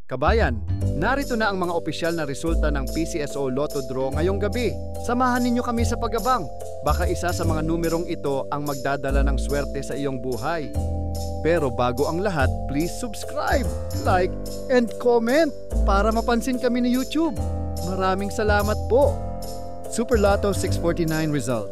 Kabayan, narito na ang mga opisyal na resulta ng PCSO Lotto Draw ngayong gabi. Samahan ninyo kami sa pag-abang. Baka isa sa mga numerong ito ang magdadala ng swerte sa iyong buhay. Pero bago ang lahat, please subscribe, like, and comment para mapansin kami ni YouTube. Maraming salamat po. Super Lotto 649 result.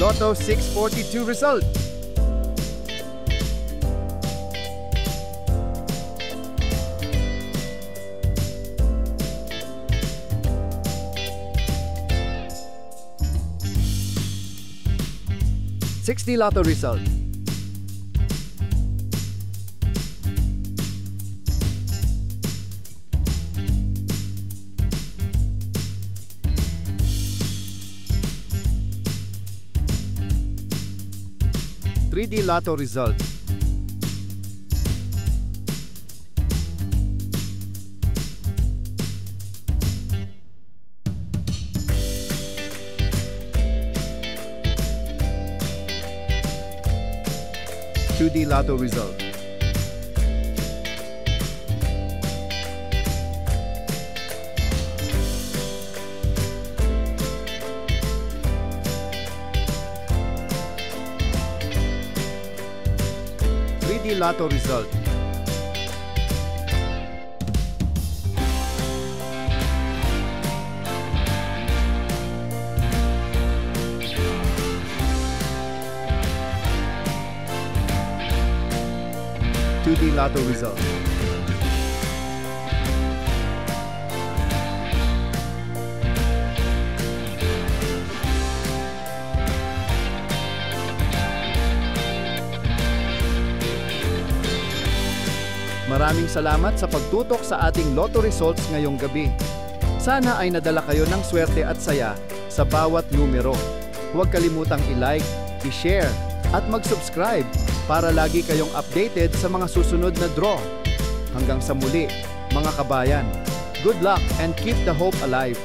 Lotto 642 result. $60 Lotto result. $3D Lotto result. $2D Lotto result. $3D Lotto result. $2D Lotto result. Maraming salamat sa pagtutok sa ating Lotto results ngayong gabi. Sana ay nadala kayo ng swerte at saya sa bawat numero. Huwag kalimutang i-like, i-share, at mag-subscribe para lagi kayong updated sa mga susunod na draw. Hanggang sa muli, mga kabayan. Good luck and keep the hope alive.